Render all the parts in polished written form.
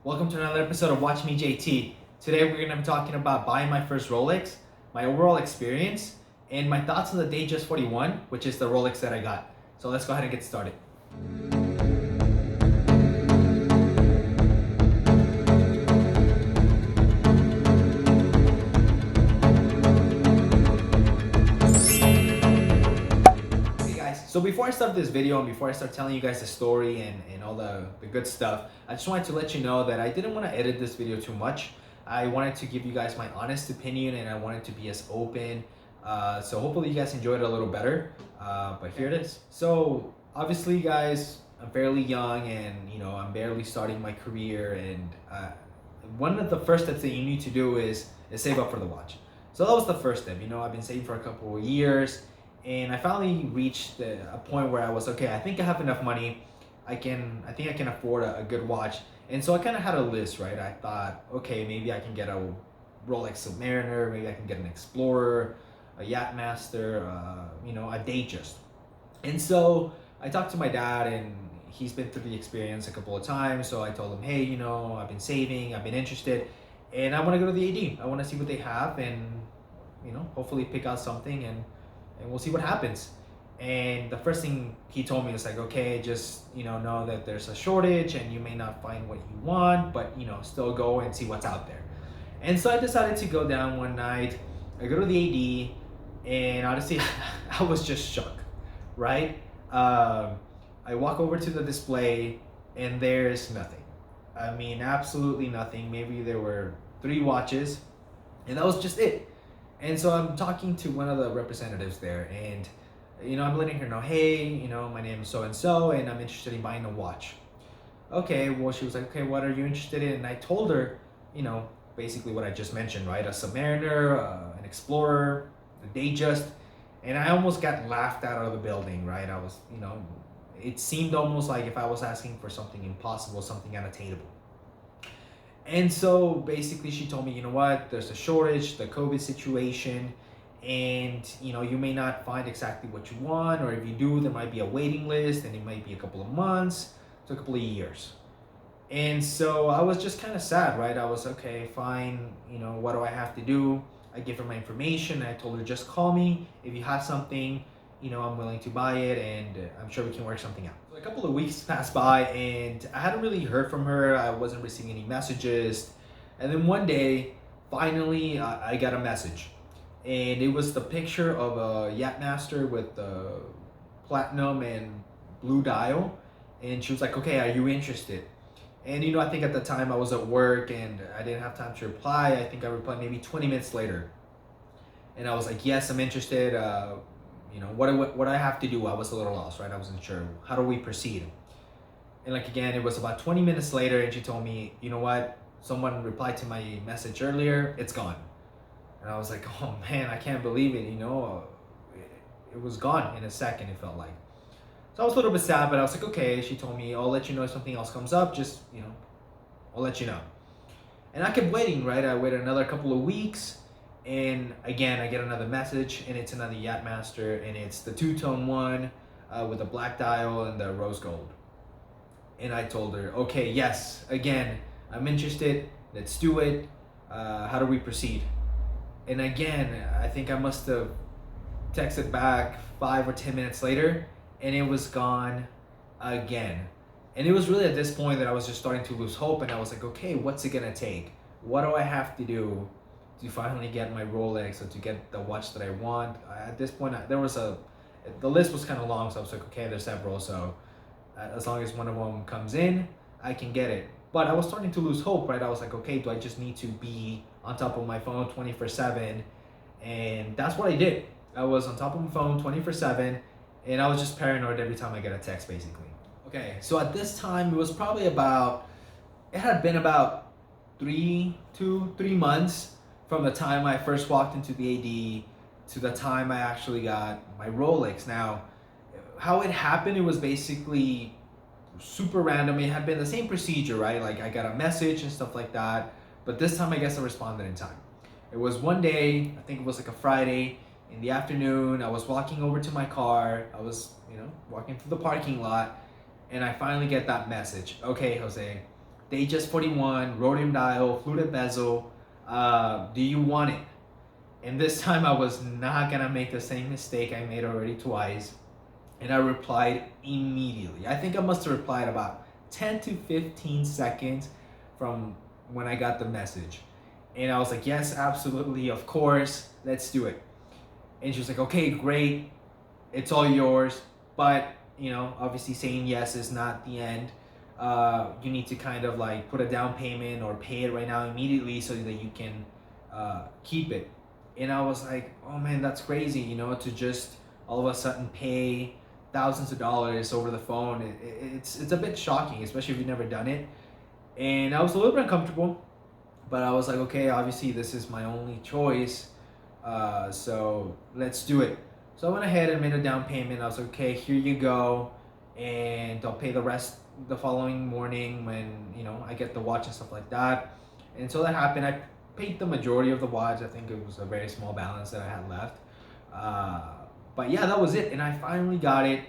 Welcome to another episode of WatchMeJT. Today we're going to be talking about buying my first Rolex, my overall experience, and my thoughts on the Datejust 41, which is the Rolex that I got. So let's go ahead and get started. So before I start this video and before I start telling you guys the story and all the good stuff, I just wanted to let you know that I didn't want to edit this video too much. I wanted to give you guys my honest opinion and I wanted to be as open. So hopefully you guys enjoyed it a little better. But here it is. So obviously guys, I'm fairly young and I'm barely starting my career, and one of the first steps that you need to do is save up for the watch. So that was the first step. I've been saving for a couple of years. And I finally reached a point where I was okay. I think I have enough money. I think I can afford a good watch. And so I kind of had a list, right? I thought, okay, maybe I can get a Rolex Submariner, maybe I can get an Explorer, a Yachtmaster, a Datejust. And so I talked to my dad, and he's been through the experience a couple of times. So I told him, hey, I've been saving, I've been interested, and I want to go to the AD. I want to see what they have, and hopefully pick out something, and we'll see what happens. And the first thing he told me was like, okay, just know that there's a shortage and you may not find what you want, but still go and see what's out there. And so I decided to go down one night. I go to the AD, and honestly I was just shocked, right? I walk over to the display and there's nothing. I mean, absolutely nothing. Maybe there were 3 watches and that was just it. And so I'm talking to one of the representatives there, and I'm letting her know, hey, my name is so-and-so, and I'm interested in buying a watch. Okay, well, she was like, okay, what are you interested in? And I told her, basically what I just mentioned, right? A Submariner, an Explorer, a Datejust, and I almost got laughed out of the building, right? I was, it seemed almost like if I was asking for something impossible, something unattainable. And so basically she told me, what, there's a shortage, the COVID situation, and you may not find exactly what you want, or if you do, there might be a waiting list, and it might be a couple of months to a couple of years. And so I was just kind of sad, right? I was okay, fine, what do I have to do? I give her my information. I told her, just call me if you have something, I'm willing to buy it, and I'm sure we can work something out. So a couple of weeks passed by and I hadn't really heard from her. I wasn't receiving any messages. And then one day, finally, I got a message. And it was the picture of a Yachtmaster with the platinum and blue dial. And she was like, okay, are you interested? And I think at the time I was at work and I didn't have time to reply. I think I replied maybe 20 minutes later. And I was like, yes, I'm interested. What I have to do? I was a little lost, right? I wasn't sure. How do we proceed? And again, it was about 20 minutes later, and she told me, you know what? Someone replied to my message earlier. It's gone. And I was like, oh man, I can't believe it. It was gone in a second. It felt like. So I was a little bit sad, but I was like, okay. She told me, I'll let you know if something else comes up. Just I'll let you know. And I kept waiting, right? I waited another couple of weeks. And again, I get another message, and it's another Yachtmaster, and it's the two-tone one with the black dial and the rose gold. And I told her, okay, yes, again, I'm interested. Let's do it. How do we proceed? And again, I think I must have texted back 5 or 10 minutes later, and it was gone again. And it was really at this point that I was just starting to lose hope, and I was like, okay, what's it gonna take? What do I have to do to finally get my Rolex or to get the watch that I want? At this point, the list was kind of long, so I was like, okay, there's several, so as long as one of them comes in, I can get it. But I was starting to lose hope, right? I was like, okay, do I just need to be on top of my phone 24/7? And that's what I did. I was on top of my phone 24/7, and I was just paranoid every time I get a text, basically. Okay, so at this time, it had been about 3 months from the time I first walked into the AD to the time I actually got my Rolex. Now, how it happened, it was basically super random. It had been the same procedure, right? Like I got a message and stuff like that, but this time I guess I responded in time. It was one day, I think it was like a Friday in the afternoon. I was walking over to my car. I was, walking through the parking lot, and I finally get that message. Okay, Jose, Datejust 41, rhodium dial, fluted bezel. Do you want it? And this time I was not gonna make the same mistake I made already twice. And I replied immediately. I think I must have replied about 10 to 15 seconds from when I got the message. And I was like, yes, absolutely, of course, let's do it. And she was like, okay, great, it's all yours. But, obviously saying yes is not the end. You need to kind of like put a down payment or pay it right now immediately so that you can keep it. And I was like, oh man, that's crazy, to just all of a sudden pay thousands of dollars over the phone. It's a bit shocking, especially if you've never done it. And I was a little bit uncomfortable, but I was like, okay, obviously this is my only choice, so let's do it. So I went ahead and made a down payment. I was like, okay, here you go, and I'll pay the rest the following morning when I get the watch and stuff like that. And so that happened. I paid the majority of the watch. I think it was a very small balance that I had left. But yeah, that was it, and I finally got it.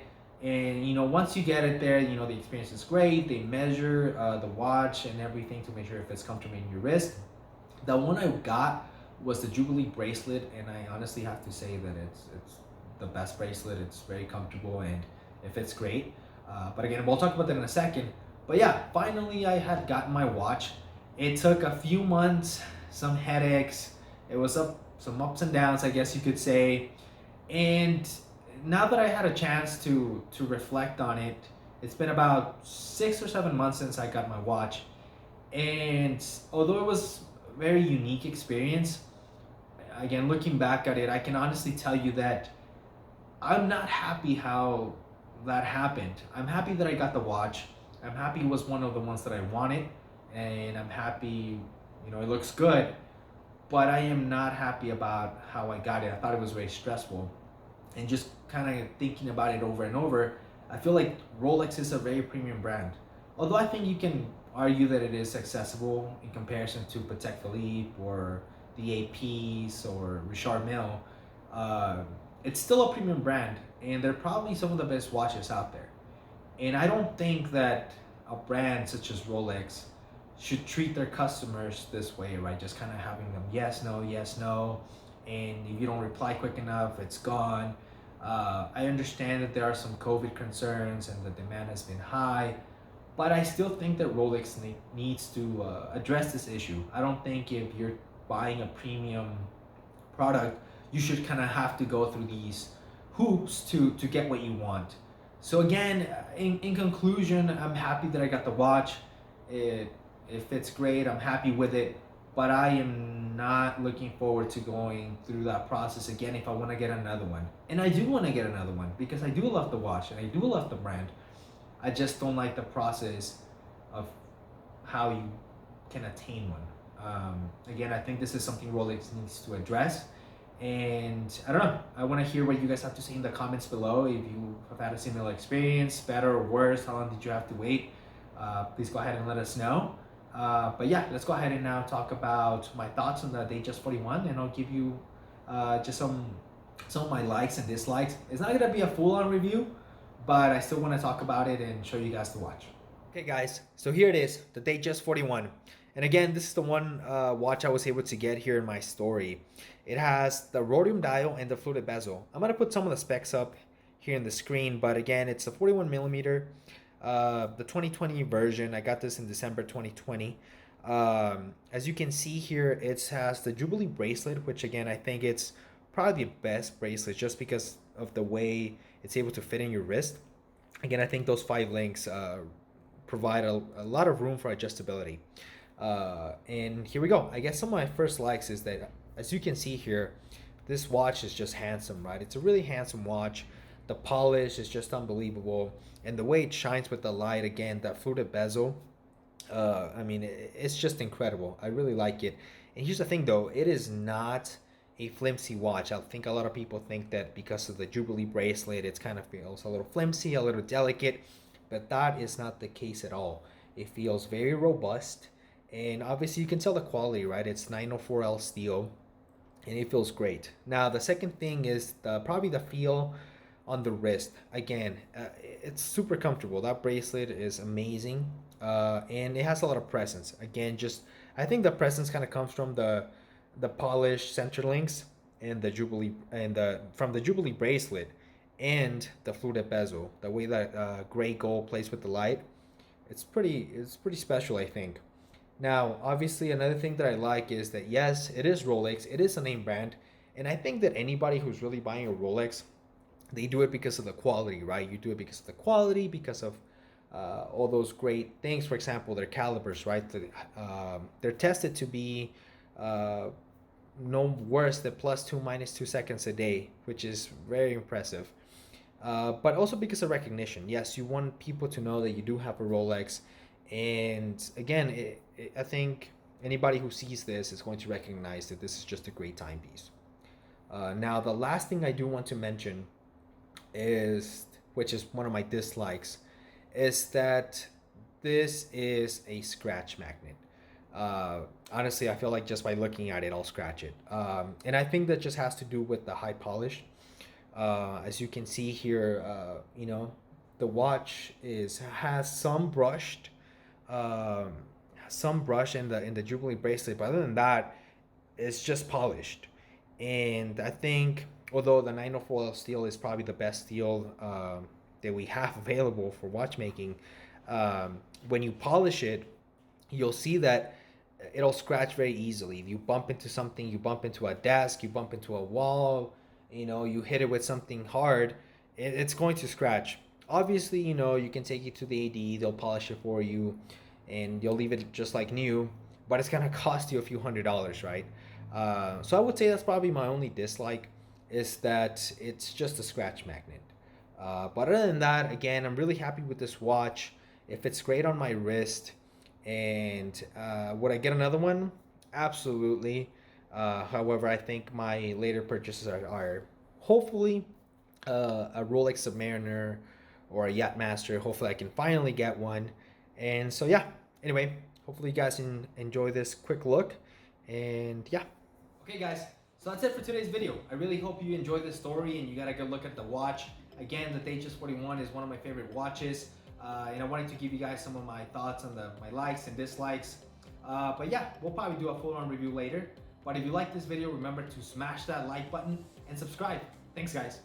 And once you get it there, the experience is great. They measure the watch and everything to make sure if it's comfortable in your wrist. The one I got was the Jubilee bracelet, and I honestly have to say that it's the best bracelet. It's very comfortable and it fits great. But again, we'll talk about that in a second. But yeah, finally I had gotten my watch. It took a few months, some headaches. It was some ups and downs, I guess you could say. And now that I had a chance to reflect on it, it's been about 6 or 7 months since I got my watch. And although it was a very unique experience, again, looking back at it, I can honestly tell you that I'm not happy how that happened. I'm happy that I got the watch. I'm happy it was one of the ones that I wanted, and I'm happy, it looks good, but I am not happy about how I got it. I thought it was very stressful. And just kind of thinking about it over and over, I feel like Rolex is a very premium brand. Although I think you can argue that it is accessible in comparison to Patek Philippe or the APs or Richard Mille, it's still a premium brand, and they're probably some of the best watches out there. And I don't think that a brand such as Rolex should treat their customers this way, right? Just kind of having them yes, no, and if you don't reply quick enough, it's gone. I understand that there are some COVID concerns and the demand has been high, but I still think that Rolex needs to address this issue. I don't think if you're buying a premium product, you should kind of have to go through these hoops to get what you want. So again, in conclusion, I'm happy that I got the watch. It fits great. I'm happy with it, but I am not looking forward to going through that process again if I want to get another one. And I do want to get another one because I do love the watch and I do love the brand. I just don't like the process of how you can attain one. Again, I think this is something Rolex needs to address. And I don't know, I want to hear what you guys have to say in the comments below. If you have had a similar experience, better or worse, how long did you have to wait? Please go ahead and let us know. But yeah, let's go ahead and now talk about my thoughts on the Datejust 41, and I'll give you just some of my likes and dislikes. It's not gonna be a full-on review, but I still want to talk about it and show you guys the watch. Okay guys, so here it is, the Datejust 41. And again, this is the one watch I was able to get here in my story. It has the rhodium dial and the fluted bezel. I'm gonna put some of the specs up here in the screen, but again, it's a 41 millimeter, the 2020 version. I got this in December 2020. As you can see here, it has the Jubilee bracelet, which again, I think it's probably the best bracelet just because of the way it's able to fit in your wrist. Again, I think those 5 links provide a lot of room for adjustability. And here we go. I guess some of my first likes is that, as you can see here, this watch is just handsome, right? It's a really handsome watch. The polish is just unbelievable, and the way it shines with the light, again, that fluted bezel, I mean, it's just incredible. I really like it. And here's the thing though, it is not a flimsy watch. I think a lot of people think that because of the Jubilee bracelet, it's kind of feels a little flimsy, a little delicate, but that is not the case at all. It feels very robust, and obviously you can tell the quality, right? It's 904L steel, and it feels great. Now, the second thing is probably the feel on the wrist. Again, it's super comfortable. That bracelet is amazing. and it has a lot of presence. Again, just I think the presence kind of comes from the polished center links and the Jubilee and the from the Jubilee bracelet and the fluted bezel. The way that gray gold plays with the light, it's pretty special, I think. Now, obviously, another thing that I like is that yes, it is Rolex. It is a name brand, and I think that anybody who's really buying a Rolex, they do it because of the quality, right? You do it because of the quality, because of all those great things. For example, their calibers, right? They're tested to be no worse than +2 -2 seconds a day, which is very impressive. But also because of recognition. Yes, you want people to know that you do have a Rolex, and again, I think anybody who sees this is going to recognize that this is just a great timepiece. Now, the last thing I do want to mention is, which is one of my dislikes, is that this is a scratch magnet. Honestly, I feel like just by looking at it, I'll scratch it. And I think that just has to do with the high polish. As you can see here, you know, the watch has some brush in the Jubilee bracelet, but other than that, it's just polished. And I think, although the 904 steel is probably the best steel that we have available for watchmaking, when you polish it, you'll see that it'll scratch very easily. If you bump into something, you bump into a desk, you bump into a wall, you know, you hit it with something hard, it's going to scratch. Obviously, you know, you can take it to the AD, they'll polish it for you, and you'll leave it just like new, but it's gonna cost you a few $100s, right? So I would say that's probably my only dislike, is that it's just a scratch magnet. But other than that, again, I'm really happy with this watch. It fits great on my wrist. And would I get another one? Absolutely. However, I think my later purchases are hopefully a Rolex Submariner or a Yachtmaster. Hopefully, I can finally get one. And so, yeah. Anyway, hopefully you guys enjoy this quick look. And yeah. Okay, guys. So that's it for today's video. I really hope you enjoyed this story and you got a good look at the watch. Again, the Datejust 41 is one of my favorite watches. And I wanted to give you guys some of my thoughts on my likes and dislikes. But yeah, we'll probably do a full-on review later. But if you like this video, remember to smash that like button and subscribe. Thanks, guys.